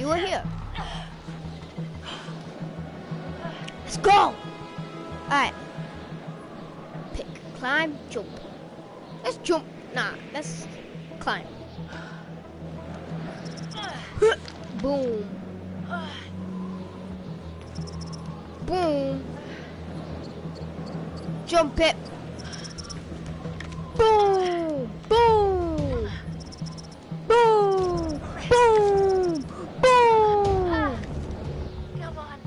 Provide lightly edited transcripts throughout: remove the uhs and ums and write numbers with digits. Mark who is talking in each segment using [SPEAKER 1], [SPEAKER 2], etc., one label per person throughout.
[SPEAKER 1] You were here. Let's go! Alright. Pick, climb, jump. Let's jump. Nah, let's climb. Boom. Boom. Jump it. Boom. Boom. Boom. Boom. Boom.
[SPEAKER 2] Come on.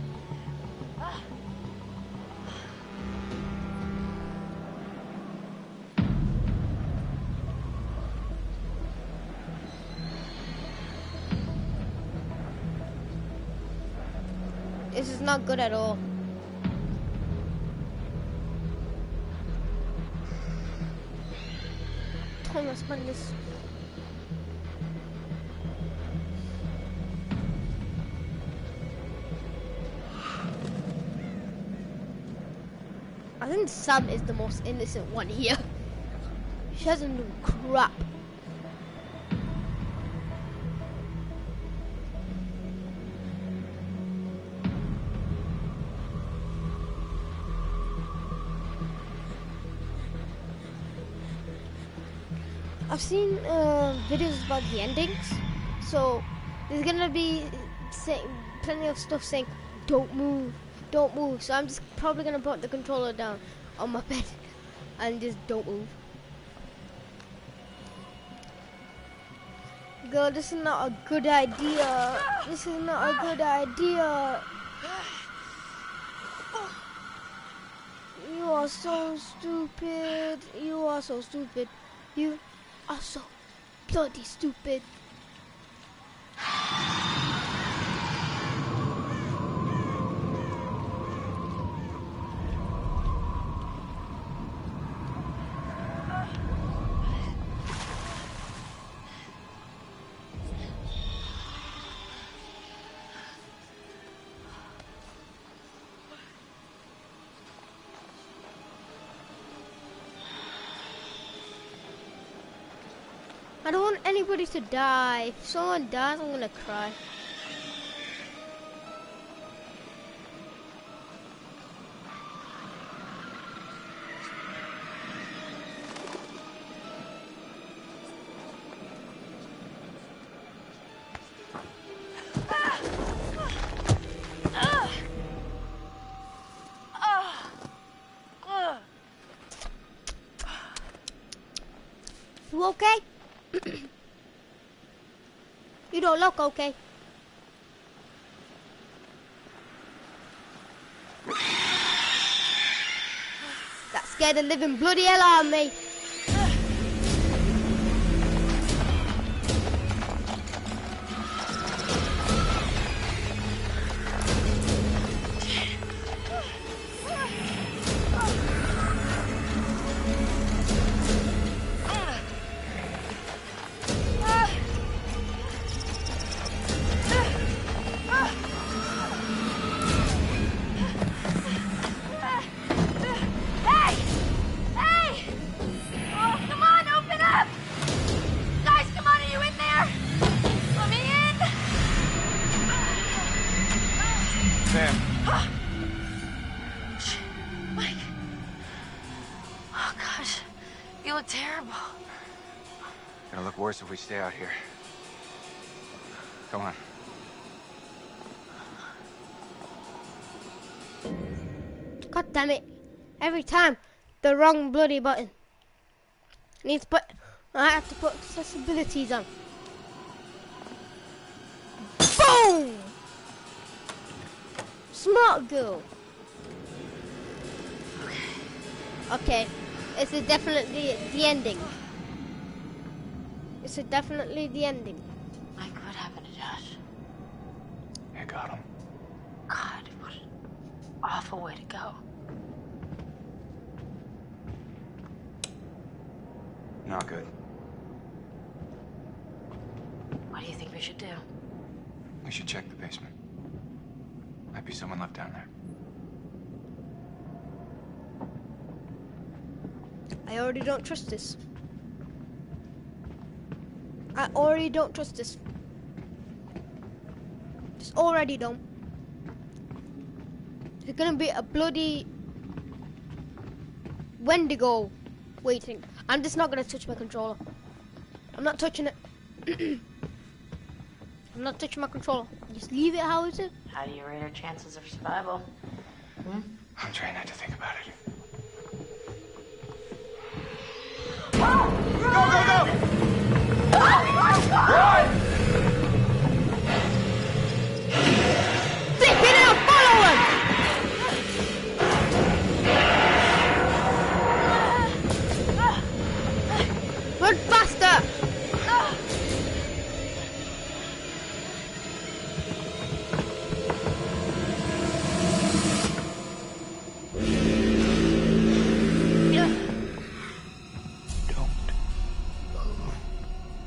[SPEAKER 1] This is not good at all. Thomas, man, this. I think Sam is the most innocent one here. She doesn't do crap. I've seen videos about the endings, so there's gonna be plenty of stuff saying don't move, don't move. So I'm just probably gonna put the controller down on my bed and just don't move. Girl, this is not a good idea. This is not a good idea. You are so stupid. You are so stupid. You are so bloody stupid. I don't want anybody to die. If someone dies, I'm gonna cry. You okay? You don't look okay. That scared the living bloody hell out of me.
[SPEAKER 3] If we stay out here. Come on.
[SPEAKER 1] God damn it. Every time, the wrong bloody button. Needs but I have to put accessibilities on. Boom! Smart girl. Okay. This is definitely the ending. This is definitely the ending.
[SPEAKER 2] Mike, what happened to Josh?
[SPEAKER 3] I got him.
[SPEAKER 2] God, what an awful way to go.
[SPEAKER 3] Not good.
[SPEAKER 2] What do you think we should do?
[SPEAKER 3] We should check the basement. Might be someone left down there.
[SPEAKER 1] I already don't trust this. I already don't trust this. It's already done. There's gonna be a bloody Wendigo waiting. I'm just not gonna touch my controller. I'm not touching it. I'm not touching my controller. Just leave it how it is.
[SPEAKER 2] How do you rate our chances of survival?
[SPEAKER 3] I'm trying not to think about it.
[SPEAKER 1] Stick it out, follow him! Run faster!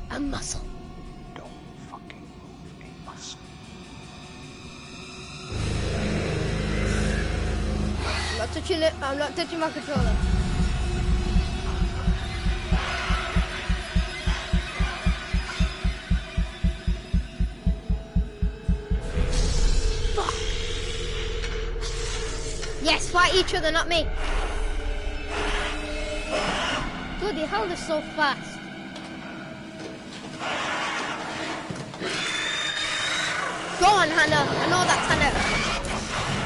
[SPEAKER 1] A muscle.
[SPEAKER 3] Don't fucking move a muscle.
[SPEAKER 1] I'm not touching it. I'm not touching my controller. Fuck. Yes, fight each other, not me. Bloody hell, they're so fast. Go on, Hannah. I know that's Hannah.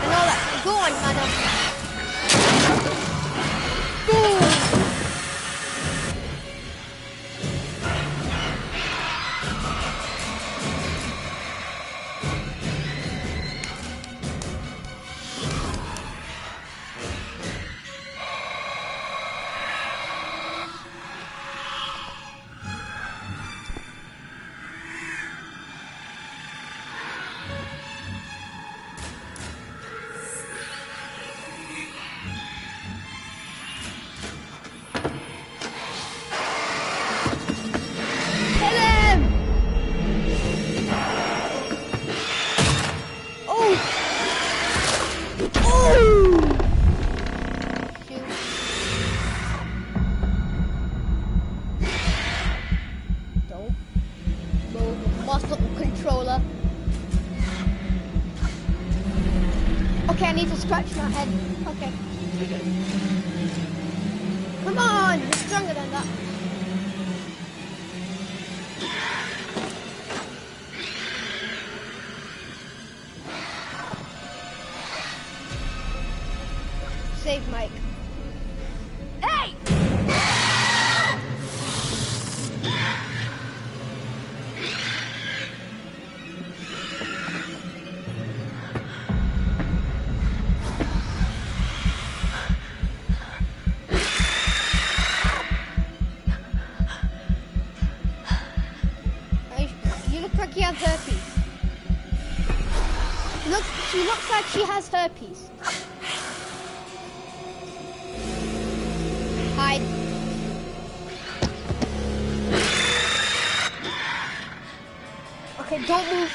[SPEAKER 1] I know that. Go on, Hannah. Boom. Controller. Okay, I need to scratch my head. Okay. Come on, you're stronger than that. Save Mike. Hey! He has herpes. Look, she looks like she has herpes. Hide. Okay, don't move.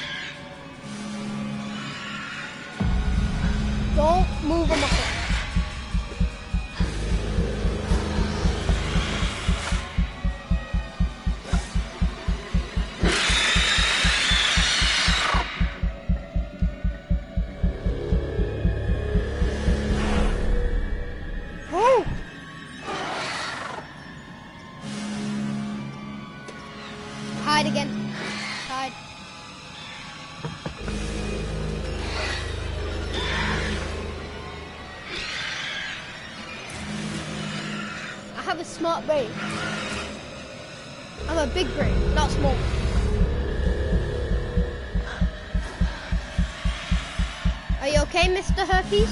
[SPEAKER 1] Don't move a muscle. Hide again. Hide. I have a smart brain. I'm a big brain, not small. Are you okay, Mr. Herpes?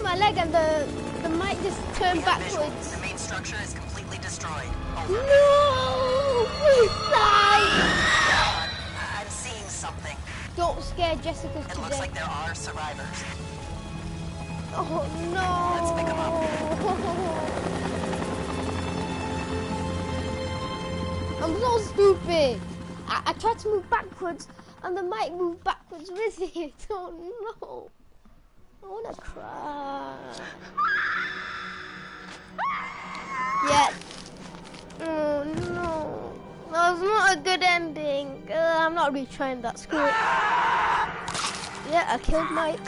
[SPEAKER 1] my leg and the mic just turned backwards.
[SPEAKER 4] The main structure is completely destroyed. Over.
[SPEAKER 1] No! Please die!
[SPEAKER 4] I'm seeing something.
[SPEAKER 1] Don't scare Jessica
[SPEAKER 4] It
[SPEAKER 1] today.
[SPEAKER 4] looks like there are survivors.
[SPEAKER 1] Oh no!
[SPEAKER 4] Let's pick 'em up.
[SPEAKER 1] I'm so stupid. I tried to move backwards and the mic moved backwards with it. Oh no. I wanna cry. Yeah. Oh no. That was not a good ending. I'm not retrying that. Screw it. Yeah, I killed Mike.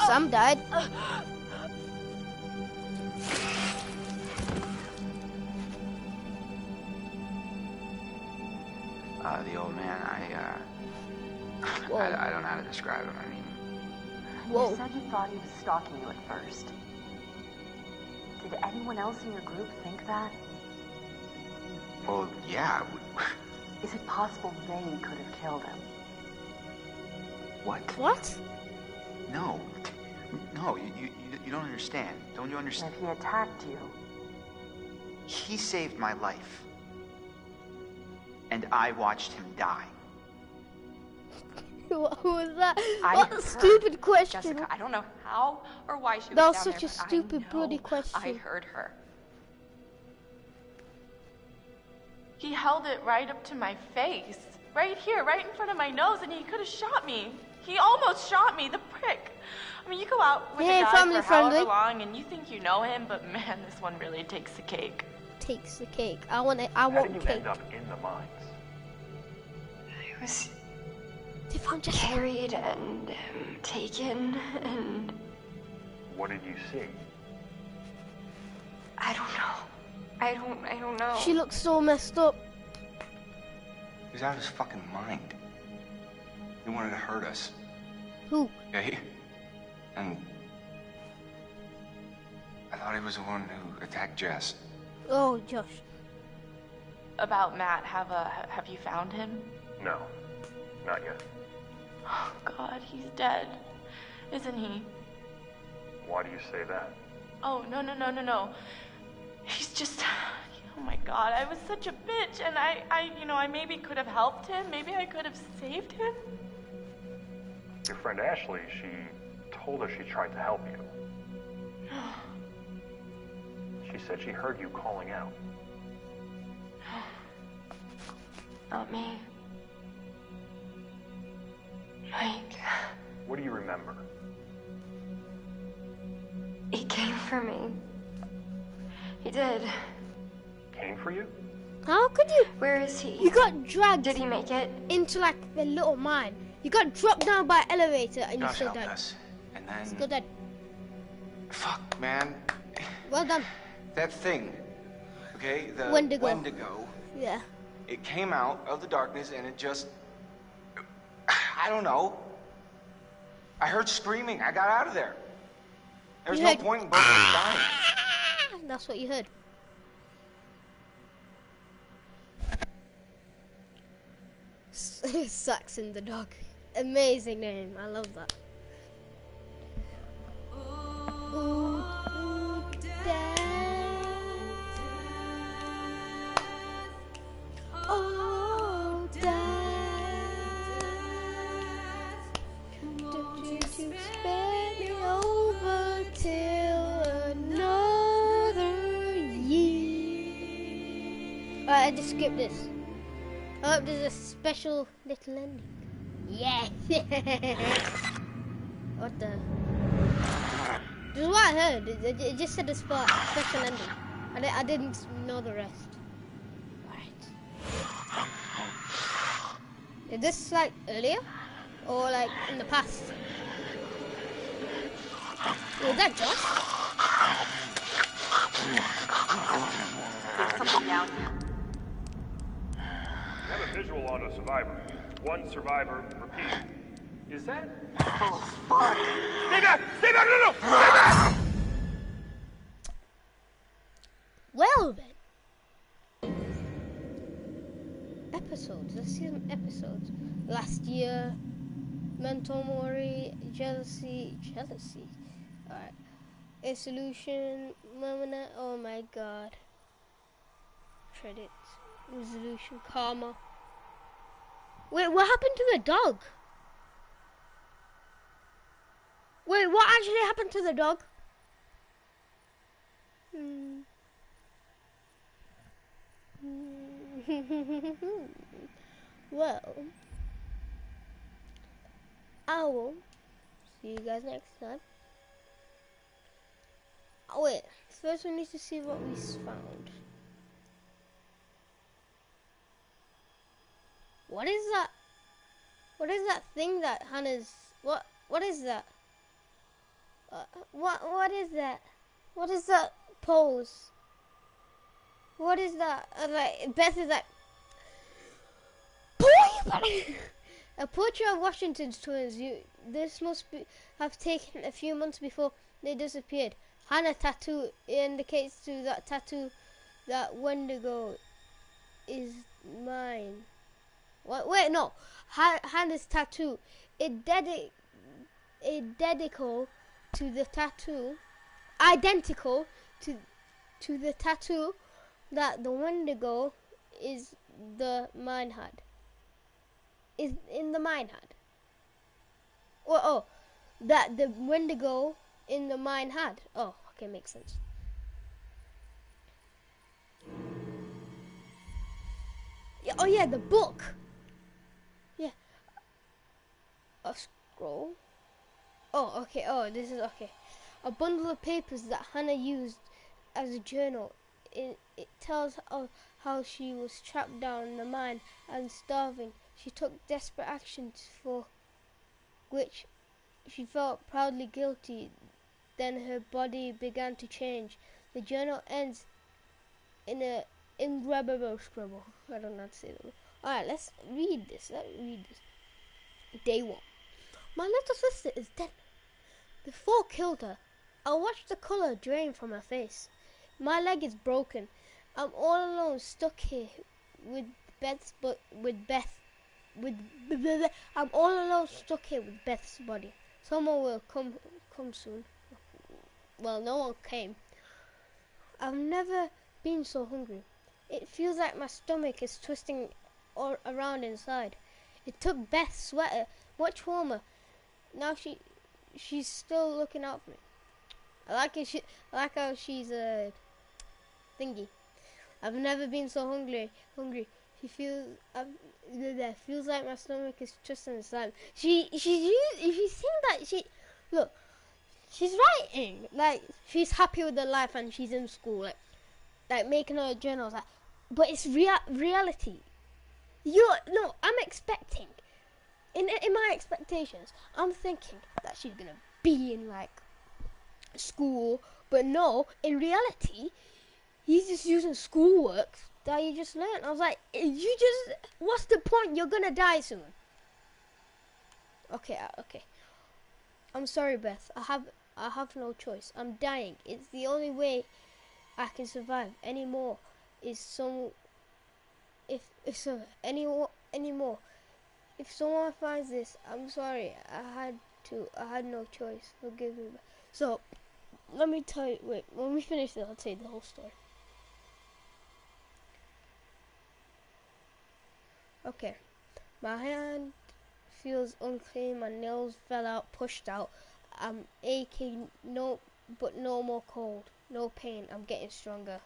[SPEAKER 1] Sam died.
[SPEAKER 3] The old man,
[SPEAKER 1] Whoa.
[SPEAKER 3] I don't know how to describe him. I mean,
[SPEAKER 1] Whoa.
[SPEAKER 2] You said you thought he was stalking you at first. Did anyone else in your group think that?
[SPEAKER 3] well, yeah.
[SPEAKER 2] Is it possible they could have killed him?
[SPEAKER 3] What?
[SPEAKER 1] What?
[SPEAKER 3] No. No, you don't understand. Don't you
[SPEAKER 2] And
[SPEAKER 3] understand?
[SPEAKER 2] if he attacked you,
[SPEAKER 3] He saved my life. And I watched him die.
[SPEAKER 1] Who was that?
[SPEAKER 2] I
[SPEAKER 1] What a
[SPEAKER 2] heard.
[SPEAKER 1] stupid question.
[SPEAKER 5] Jessica, I don't know how or why she was
[SPEAKER 1] That was
[SPEAKER 5] down
[SPEAKER 1] such
[SPEAKER 5] there,
[SPEAKER 1] a
[SPEAKER 5] but
[SPEAKER 1] stupid,
[SPEAKER 5] I know
[SPEAKER 1] bloody question.
[SPEAKER 5] I heard her. He held it right up to my face. Right here, right in front of my nose, and he could have shot me. He almost shot me, the prick. I mean, you go out with
[SPEAKER 1] Hey,
[SPEAKER 5] a guy
[SPEAKER 1] family
[SPEAKER 5] for however
[SPEAKER 1] friendly.
[SPEAKER 5] long, and you think you know him, but man, this one really takes the cake.
[SPEAKER 1] Takes the cake. I want it. I
[SPEAKER 6] How
[SPEAKER 1] want
[SPEAKER 6] did you
[SPEAKER 1] cake.
[SPEAKER 6] end up in the mines?
[SPEAKER 7] I was
[SPEAKER 1] They found Jessica.
[SPEAKER 7] carried and taken, and
[SPEAKER 6] What did you see?
[SPEAKER 7] I don't know. I don't know.
[SPEAKER 1] She looks so messed up.
[SPEAKER 3] He was out of his fucking mind. He wanted to hurt us.
[SPEAKER 1] Who?
[SPEAKER 3] Okay? And I thought he was the one who attacked Jess.
[SPEAKER 1] Oh, Josh.
[SPEAKER 5] About Matt, have you found him?
[SPEAKER 6] No, not yet.
[SPEAKER 5] Oh God, he's dead, isn't he?
[SPEAKER 6] Why do you say that?
[SPEAKER 5] Oh, no. He's just, oh my God, I was such a bitch, and I maybe could have helped him. Maybe I could have saved him.
[SPEAKER 6] Your friend Ashley, she told us she tried to help you. She said she heard you calling out.
[SPEAKER 7] Not me. Mike,
[SPEAKER 6] What do you remember?
[SPEAKER 7] he came for me. He did.
[SPEAKER 6] Came for you?
[SPEAKER 1] How could you?
[SPEAKER 7] Where is he?
[SPEAKER 1] You got dragged
[SPEAKER 7] Did he make it?
[SPEAKER 1] into like the little mine. You got dropped down by an elevator and you
[SPEAKER 3] Josh
[SPEAKER 1] still
[SPEAKER 3] helped
[SPEAKER 1] dead.
[SPEAKER 3] us. And
[SPEAKER 1] Still
[SPEAKER 3] then...
[SPEAKER 1] dead.
[SPEAKER 3] Fuck, man.
[SPEAKER 1] Well done.
[SPEAKER 3] That thing. Okay? The
[SPEAKER 1] Wendigo.
[SPEAKER 3] Wendigo.
[SPEAKER 1] Yeah.
[SPEAKER 3] It came out of the darkness and it just... I don't know. I heard screaming. I got out of there. There's
[SPEAKER 1] You
[SPEAKER 3] no
[SPEAKER 1] heard-
[SPEAKER 3] point in both of us dying.
[SPEAKER 1] That's what you heard. Saxon the dog. Amazing name. I love that. Ooh, death. Oh, death. Don't you spare me over till another year. Alright, I just skipped this. I hope there's a special little ending. Yes! What the? This is what I heard. It just said a special ending. I didn't know the rest. Right. Is this like earlier? Or like in the past? Was that Josh?
[SPEAKER 2] there's something down here.
[SPEAKER 6] I have a visual on a survivor. One survivor, repeat. Is that?
[SPEAKER 2] Oh, fuck.
[SPEAKER 6] Stay back! Stay back! No! Stay back!
[SPEAKER 1] Well then. Episode episodes. Let's see some episodes. Last year, Mental Mori, Jealousy. Alright. A Solution, Lamina, oh my god. Credits. Resolution, Karma. Wait, what happened to the dog? Wait, what actually happened to the dog? Well, I will see you guys next time. Oh wait, first we need to see what we found. What is that? What is that thing that Hannah's? What is that? What is that? What is that pose? What is that? Like Beth is like, a portrait of Washington's twins. This must have taken a few months before they disappeared. Hannah tattoo indicates to that tattoo that Wendigo is mine. What? Wait, no. Hannah's tattoo. Identical to the tattoo. Identical to the tattoo that the Wendigo is the mine had. Is in the mine had. Oh, that the Wendigo in the mine had. Oh, okay, makes sense. Yeah, oh yeah, the book. Yeah. A scroll. Oh, okay. Oh, this is okay. A bundle of papers that Hannah used as a journal. It tells of how she was trapped down in the mine and starving. She took desperate actions for which she felt proudly guilty. Then her body began to change. The journal ends in a indelible scribble. I don't know how to say that. Alright, let's read this. Day 1. My little sister is dead. The fall killed her. I watched the colour drain from her face. My leg is broken. I'm all alone, stuck here with Beth's I'm all alone, stuck here with Beth's body. Someone will come soon. Well, no one came. I've never been so hungry. It feels like my stomach is twisting all around inside. It took Beth's sweater, much warmer. Now she's still looking out for me. I like how she's a thingy. I've never been so hungry. Feels like my stomach is twisting inside. She's saying that look. She's writing like she's happy with her life and she's in school, like making her journals. But it's reality. I'm expecting. In my expectations, I'm thinking that she's gonna be in like school, but no. In reality, he's just using schoolwork that you just learned. I was like, what's the point? You're gonna die soon. Okay. I'm sorry, Beth. I have no choice. I'm dying. It's the only way I can survive anymore. If someone finds this, I'm sorry. I had no choice. Forgive me. So, let me tell you. Wait, when we finish this, I'll tell you the whole story. Okay, my hand feels unclean. My nails fell out, pushed out. I'm aching. No more cold. No pain. I'm getting stronger.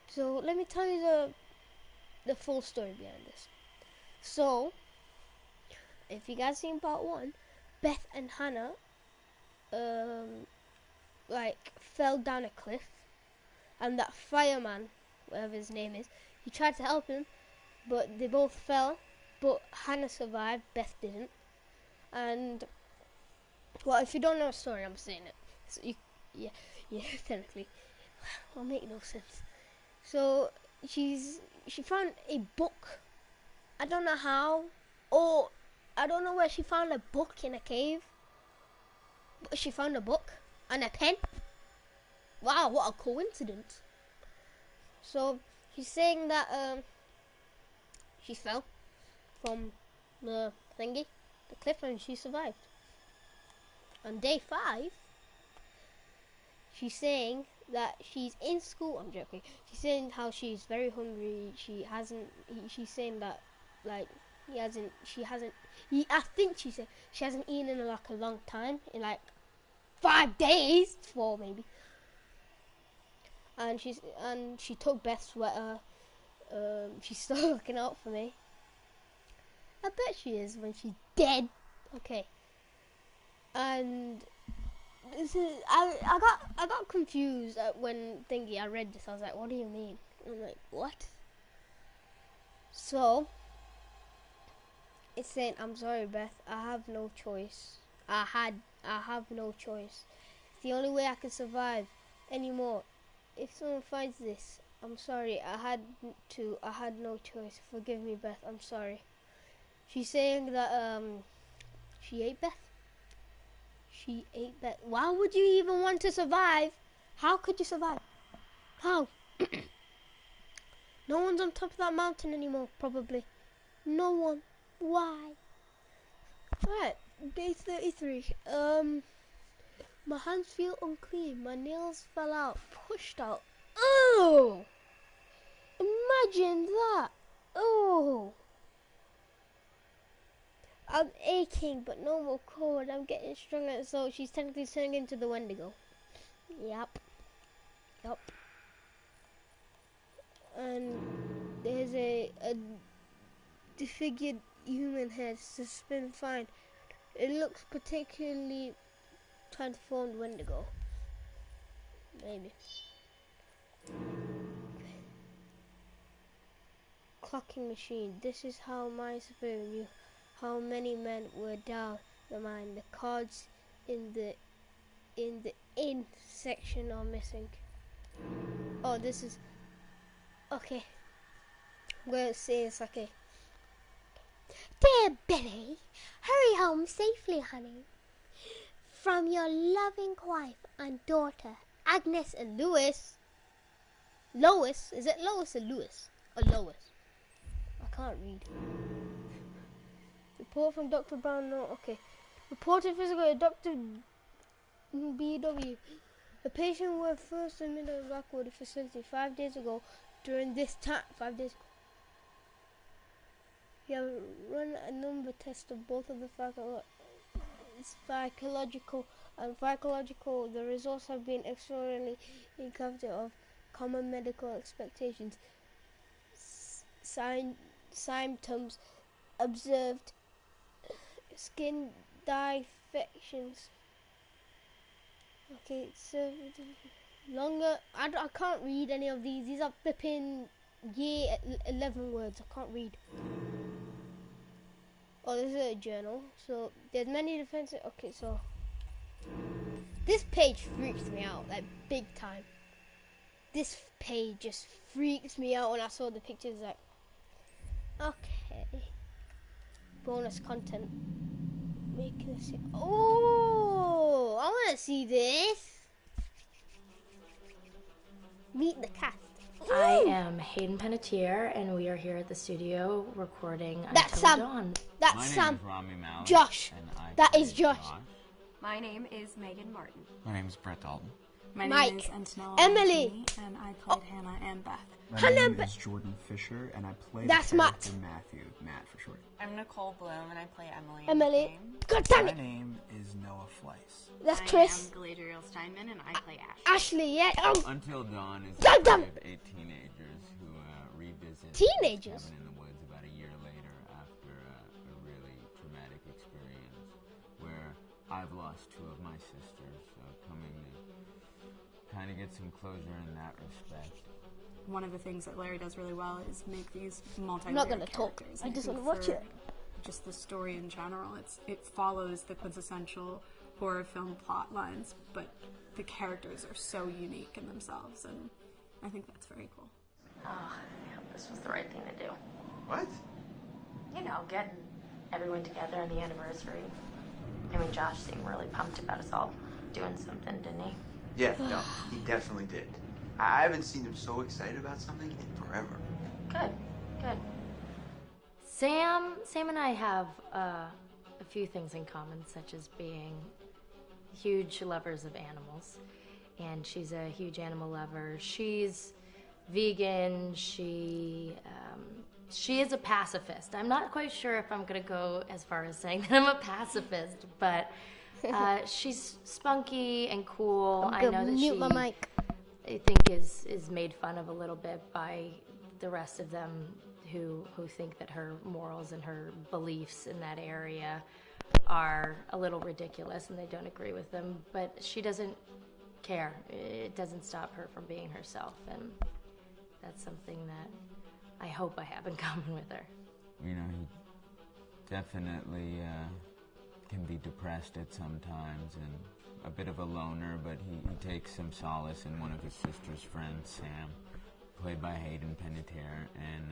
[SPEAKER 1] So let me tell you the full story behind this. So, if you guys seen part 1, Beth and Hannah fell down a cliff, and that fireman, whatever his name is, he tried to help him, but they both fell. But Hannah survived, Beth didn't. And well, if you don't know the story, I'm saying it. So yeah, technically, will make no sense. So she found a book. I don't know how, or I don't know where she found a book in a cave. But she found a book and a pen. Wow, what a coincidence. So she's saying that she fell from the thingy, the cliff, and she survived. On day 5, she's saying that she's in school. I'm joking. She's saying how she's very hungry. She's saying that like I think she said she hasn't eaten in like a long time, in like 5 days, 4 maybe. And she took Beth's sweater. She's still looking out for me. I bet she is when she's dead. Okay. And I got confused when I read this. I was like, what do you mean? And I'm like, what? So it's saying, I'm sorry, Beth, I have no choice. I have no choice. It's the only way I can survive anymore. If someone finds this, I'm sorry. I had no choice. Forgive me, Beth. I'm sorry. She's saying that she ate Beth. She ate Beth. Why would you even want to survive? How could you survive? How? No one's on top of that mountain anymore, probably. No one. Why? Alright, day 33. My hands feel unclean. My nails fell out, pushed out. Oh! Imagine that. Oh! I'm aching, but no more cold. I'm getting stronger. So she's technically turning into the Wendigo. Yep. And there's a disfigured human head. It's been fine. It looks particularly transformed Wendigo. Maybe. Clocking machine. This is how my spirit knew how many men were down the mine. The cards in the in section are missing. Oh, this is okay. I'm gonna say it's okay. Dear Billy, hurry home safely, honey. From your loving wife and daughter, Agnes and Louis. Lois? Is it Lois or Louis? Or Lois? I can't read. Report from Dr. Brown. No, okay. Reported physical Dr. BW. The patient was first admitted to the Rockwood facility 5 days ago. During this time, 5 days ago, he had run a number test of both of the psychological and physiological. The results have been extraordinarily indicative of common medical expectations. Symptoms observed: skin defections. Okay, so longer. I can't read any of these. These are flipping year 11 words. I can't read. Oh, this is a journal. So there's many defenses. Okay, so this page freaks me out like big time. This page just freaks me out when I saw the pictures. Like, okay, bonus content. Make this. Oh, I want to see this. Meet the cast. Ooh.
[SPEAKER 8] I am Hayden Panettiere, and we are here at the studio recording
[SPEAKER 1] That's
[SPEAKER 8] Until
[SPEAKER 1] Sam.
[SPEAKER 8] Dawn.
[SPEAKER 1] That's Sam.
[SPEAKER 9] My name is Rami Malik,
[SPEAKER 1] Josh.
[SPEAKER 9] and I
[SPEAKER 1] That
[SPEAKER 9] play
[SPEAKER 1] is Josh.
[SPEAKER 7] My name is Megan Martin.
[SPEAKER 9] My name is Brett Dalton.
[SPEAKER 10] My
[SPEAKER 1] Mike.
[SPEAKER 10] name is Antonella
[SPEAKER 1] Emily.
[SPEAKER 10] Anthony, and I played Hannah and Beth.
[SPEAKER 11] My name is Jordan Fisher, and I play
[SPEAKER 1] That's
[SPEAKER 11] the character
[SPEAKER 1] Matt.
[SPEAKER 11] Matthew, Matt for short.
[SPEAKER 12] I'm Nicole Bloom, and I play Emily.
[SPEAKER 1] Emily. God damn
[SPEAKER 11] My
[SPEAKER 1] it.
[SPEAKER 11] name is Noah Fleiss.
[SPEAKER 1] That's
[SPEAKER 12] I
[SPEAKER 1] Chris.
[SPEAKER 12] am Galadriel Steinman, and I play Ash.
[SPEAKER 1] Ashley, yeah.
[SPEAKER 9] Until Dawn is
[SPEAKER 1] Dum
[SPEAKER 9] a
[SPEAKER 1] dum.
[SPEAKER 9] story of 8 teenagers who revisit
[SPEAKER 1] Teenagers?
[SPEAKER 9] cabin in the woods about a year later after a really traumatic experience where I've lost 2 of my sisters, so coming to kind of get some closure in that respect.
[SPEAKER 10] One of the things that Larry does really well is make these multi-layered
[SPEAKER 1] I'm not gonna talk.
[SPEAKER 10] characters.
[SPEAKER 1] I
[SPEAKER 10] And
[SPEAKER 1] just
[SPEAKER 10] think
[SPEAKER 1] wanna watch
[SPEAKER 10] for
[SPEAKER 1] it.
[SPEAKER 10] Just the story in general, it follows the quintessential horror film plot lines, but the characters are so unique in themselves, and I think that's very cool.
[SPEAKER 4] Oh, I hope this was the right thing to do.
[SPEAKER 3] What?
[SPEAKER 4] You know, getting everyone together on the anniversary. I mean, Josh seemed really pumped about us all doing something, didn't he?
[SPEAKER 13] Yeah, no, he definitely did. I haven't seen him so excited about something in forever.
[SPEAKER 4] Good, good.
[SPEAKER 8] Sam and I have a few things in common, such as being huge lovers of animals, and she's a huge animal lover. She's vegan. She is a pacifist. I'm not quite sure if I'm gonna go as far as saying that I'm a pacifist, but she's spunky and cool. I know that
[SPEAKER 1] mute my mic.
[SPEAKER 8] I think is made fun of a little bit by the rest of them who think that her morals and her beliefs in that area are a little ridiculous and they don't agree with them, but she doesn't care. It doesn't stop her from being herself, and that's something that I hope I have in common with her.
[SPEAKER 9] You know, he definitely can be depressed at some times and a bit of a loner, but he takes some solace in one of his sister's friends, Sam, played by Hayden Panettiere, and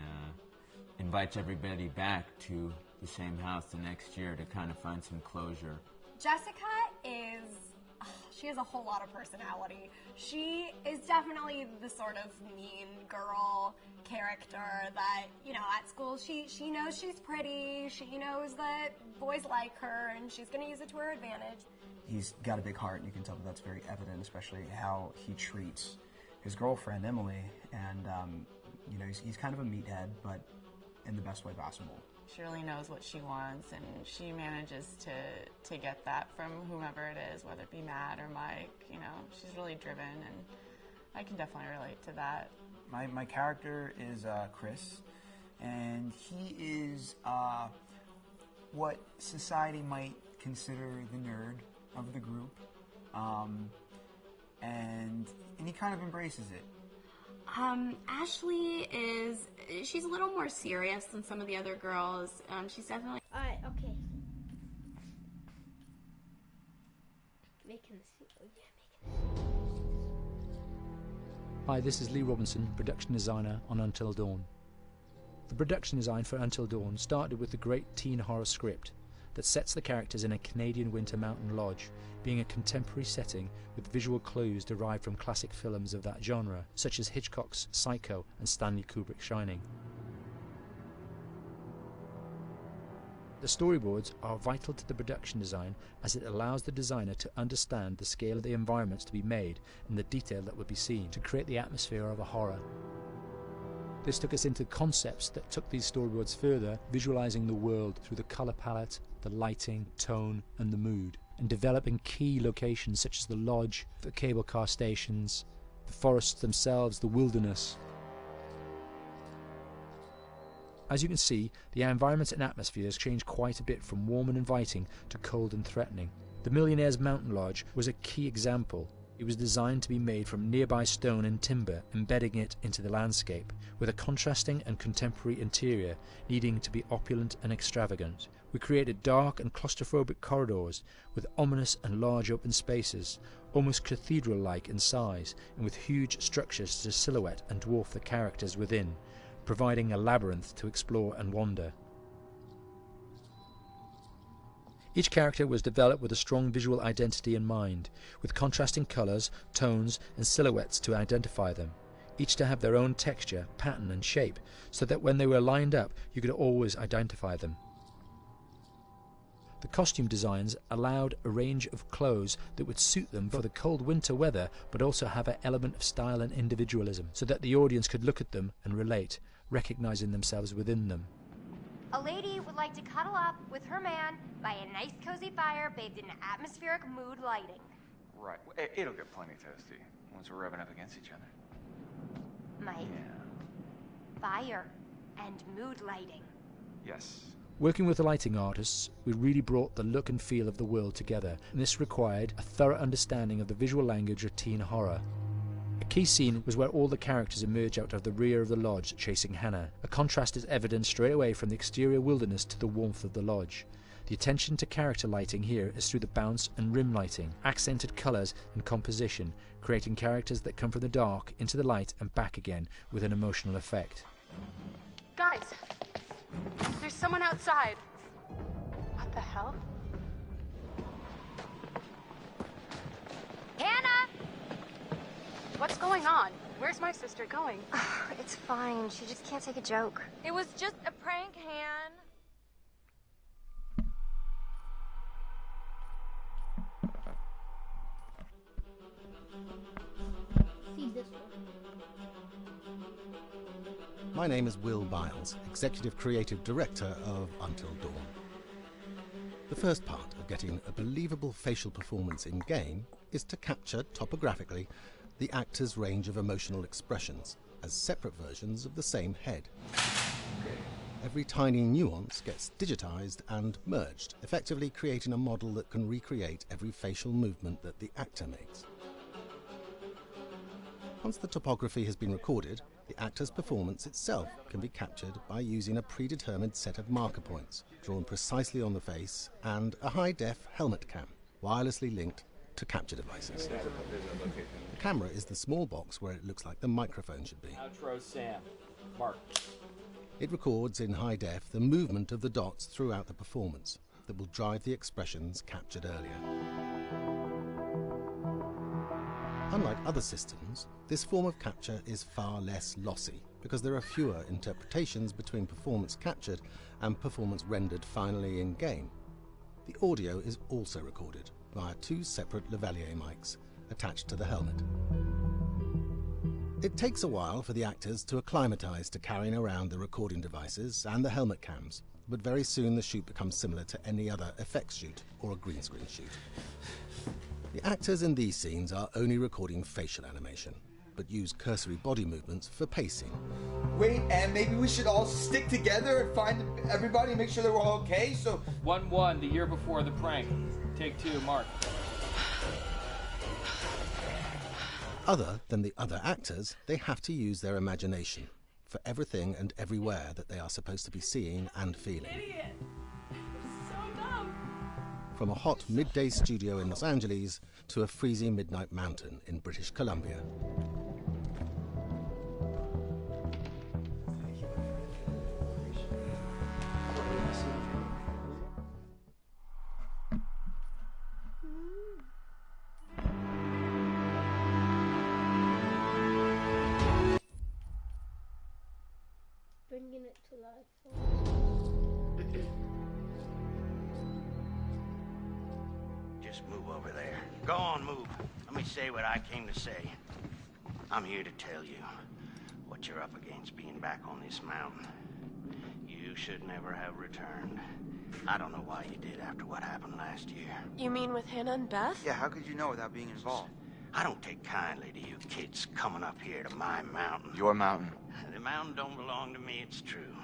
[SPEAKER 9] invites everybody back to the same house the next year to kind of find some closure.
[SPEAKER 14] Jessica she has a whole lot of personality. She is definitely the sort of mean girl character that, you know, at school she knows she's pretty, she knows that boys like her, and she's going to use it to her advantage.
[SPEAKER 11] He's got a big heart, and you can tell that that's very evident, especially how he treats his girlfriend, Emily, and, you know, he's kind of a meathead, but in the best way possible.
[SPEAKER 12] She really knows what she wants, and she manages to get that from whomever it is, whether it be Matt or Mike. You know, she's really driven, and I can definitely relate to that.
[SPEAKER 11] My character is Chris, and he is what society might consider the nerd of the group, and he kind of embraces it.
[SPEAKER 10] Ashley she's a little more serious than some of the other girls. She's definitely...
[SPEAKER 1] Alright, okay. Making this.
[SPEAKER 15] Hi, this is Lee Robinson, production designer on Until Dawn. The production design for Until Dawn started with the great teen horror script that sets the characters in a Canadian winter mountain lodge, being a contemporary setting with visual clues derived from classic films of that genre, such as Hitchcock's Psycho and Stanley Kubrick's Shining. The storyboards are vital to the production design, as it allows the designer to understand the scale of the environments to be made and the detail that would be seen to create the atmosphere of a horror. This took us into concepts that took these storyboards further, visualizing the world through the color palette, the lighting, tone, and the mood, and developing key locations such as the lodge, the cable car stations, the forests themselves, the wilderness. As you can see, the environments and atmospheres change quite a bit from warm and inviting to cold and threatening. The Millionaire's Mountain Lodge was a key example. It was designed to be made from nearby stone and timber, embedding it into the landscape, with a contrasting and contemporary interior needing to be opulent and extravagant. We created dark and claustrophobic corridors with ominous and large open spaces, almost cathedral-like in size, and with huge structures to silhouette and dwarf the characters within, providing a labyrinth to explore and wander. Each character was developed with a strong visual identity in mind, with contrasting colours, tones and silhouettes to identify them, each to have their own texture, pattern and shape, so that when they were lined up you could always identify them. The costume designs allowed a range of clothes that would suit them for the cold winter weather, but also have an element of style and individualism, so that the audience could look at them and relate, recognizing themselves within them.
[SPEAKER 16] A lady would like to cuddle up with her man by a nice cozy fire bathed in atmospheric mood lighting.
[SPEAKER 3] Right. It'll get plenty toasty once we're rubbing up against each other.
[SPEAKER 16] Mike?
[SPEAKER 3] Yeah.
[SPEAKER 16] Fire and mood lighting.
[SPEAKER 3] Yes.
[SPEAKER 15] Working with the lighting artists, we really brought the look and feel of the world together, and this required a thorough understanding of the visual language of teen horror. A key scene was where all the characters emerge out of the rear of the lodge chasing Hannah. A contrast is evident straight away from the exterior wilderness to the warmth of the lodge. The attention to character lighting here is through the bounce and rim lighting, accented colours and composition, creating characters that come from the dark into the light and back again with an emotional effect.
[SPEAKER 10] Guys, there's someone outside. What the hell?
[SPEAKER 16] Hannah!
[SPEAKER 10] What's going on?
[SPEAKER 7] Where's my sister going?
[SPEAKER 16] It's fine. She just can't take a joke.
[SPEAKER 7] It was just a prank, Han.
[SPEAKER 17] My name is Will Biles, Executive Creative Director of Until Dawn. The first part of getting a believable facial performance in-game is to capture, topographically, the actor's range of emotional expressions as separate versions of the same head. Every tiny nuance gets digitized and merged, effectively creating a model that can recreate every facial movement that the actor makes. Once the topography has been recorded, the actor's performance itself can be captured by using a predetermined set of marker points, drawn precisely on the face, and a high-def helmet cam, wirelessly linked to capture devices. The camera is the small box where it looks like the microphone should be.
[SPEAKER 18] Outro Sam. Mark.
[SPEAKER 17] It records in high def the movement of the dots throughout the performance that will drive the expressions captured earlier. Unlike other systems, this form of capture is far less lossy because there are fewer interpretations between performance captured and performance rendered finally in-game. The audio is also recorded via two separate lavalier mics attached to the helmet. It takes a while for the actors to acclimatise to carrying around the recording devices and the helmet cams, but very soon the shoot becomes similar to any other effects shoot or a green screen shoot. The actors in these scenes are only recording facial animation, but use cursory body movements for pacing.
[SPEAKER 13] Wait, and maybe we should all stick together and find everybody and make sure that we're all okay, so...
[SPEAKER 18] 1-1, the year before the prank. Take 2, Mark.
[SPEAKER 17] Other than the other actors, they have to use their imagination for everything and everywhere that they are supposed to be seeing and feeling.
[SPEAKER 5] Idiot. So dumb.
[SPEAKER 17] From a hot midday studio in Los Angeles to a freezing midnight mountain in British Columbia.
[SPEAKER 1] Bringing it to life.
[SPEAKER 19] Just move over there. Go on, move. Let me say what I came to say. I'm here to tell you what you're up against being back on this mountain. You should never have returned. I don't know why you did after what happened last year.
[SPEAKER 5] You mean with Hannah and Beth?
[SPEAKER 13] Yeah, how could you know without being involved?
[SPEAKER 19] I don't take kindly to you kids coming up here to my mountain.
[SPEAKER 3] Your mountain.
[SPEAKER 19] The mountain don't belong to me, it's true.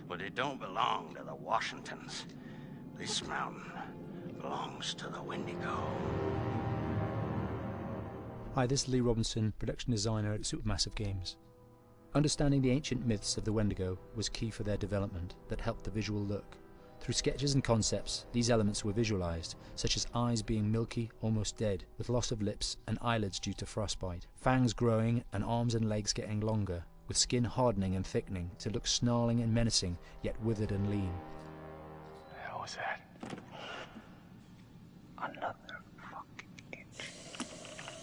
[SPEAKER 19] But it don't belong to the Washingtons. This mountain belongs to the Wendigo.
[SPEAKER 15] Hi, this is Lee Robinson, production designer at Supermassive Games. Understanding the ancient myths of the Wendigo was key for their development that helped the visual look. Through sketches and concepts, these elements were visualized, such as eyes being milky, almost dead, with loss of lips and eyelids due to frostbite, fangs growing and arms and legs getting longer, with skin hardening and thickening to look snarling and menacing, yet withered and lean.
[SPEAKER 3] What the hell was that? Another fucking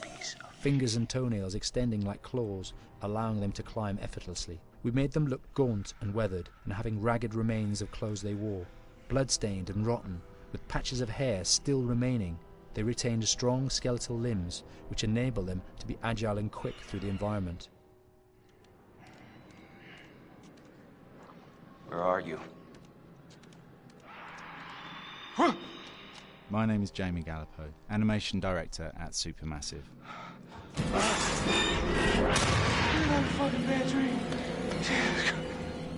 [SPEAKER 3] piece of...
[SPEAKER 15] Fingers and toenails extending like claws, allowing them to climb effortlessly. We made them look gaunt and weathered, and having ragged remains of clothes they wore. Blood-stained and rotten, with patches of hair still remaining, they retained strong skeletal limbs, which enable them to be agile and quick through the environment.
[SPEAKER 3] Where are you?
[SPEAKER 20] My name is Jamie Gallipo, animation director at Supermassive.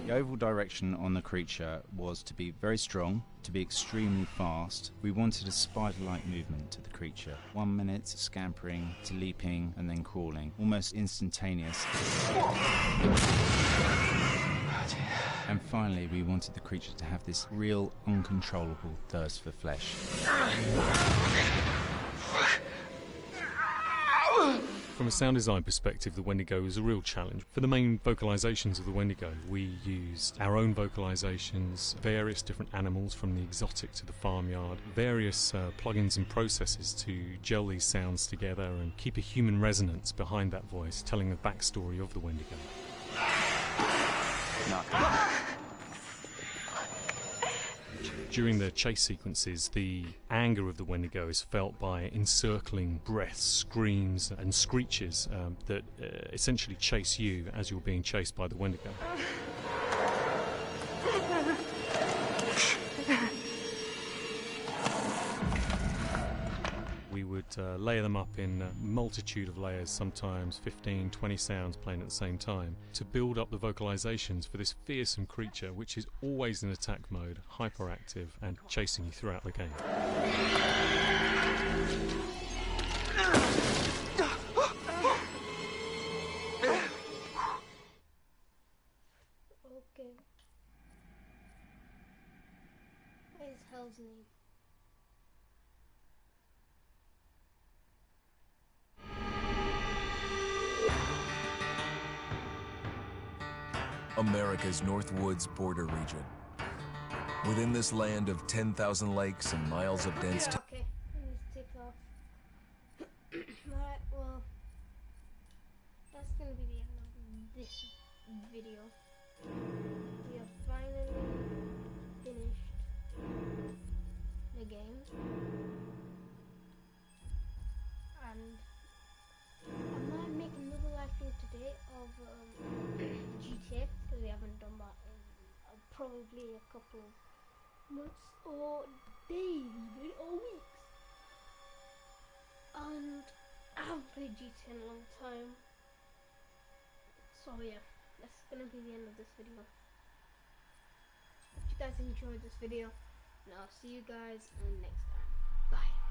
[SPEAKER 20] The overall direction on the creature was to be very strong, to be extremely fast. We wanted a spider-like movement to the creature. 1 minute scampering to leaping and then crawling, almost instantaneous. And finally, we wanted the creature to have this real, uncontrollable thirst for flesh.
[SPEAKER 2] From a sound design perspective, the Wendigo was a real challenge. For the main vocalisations of the Wendigo, we used our own vocalisations, various different animals from the exotic to the farmyard, various plugins and processes to gel these sounds together and keep a human resonance behind that voice, telling the backstory of the Wendigo. During the chase sequences, the anger of the Wendigo is felt by encircling breaths, screams and screeches that essentially chase you as you're being chased by the Wendigo. We would layer them up in a multitude of layers, sometimes 15, 20 sounds playing at the same time, to build up the vocalizations for this fearsome creature which is always in attack mode, hyperactive and chasing you throughout the game.
[SPEAKER 1] Okay. What is hell's name?
[SPEAKER 21] America's Northwoods border region. Within this land of 10,000 lakes and miles of dense...
[SPEAKER 1] Okay, I need to take off. Alright, well, that's gonna be the end of this video. We have finally finished the game. And I might make another live stream today of GTA, because we haven't done that in probably a couple of months or days even, or weeks. And I haven't played GTA in a long time. So yeah, that's gonna be the end of this video. Hope you guys enjoyed this video, and I'll see you guys next time. Bye.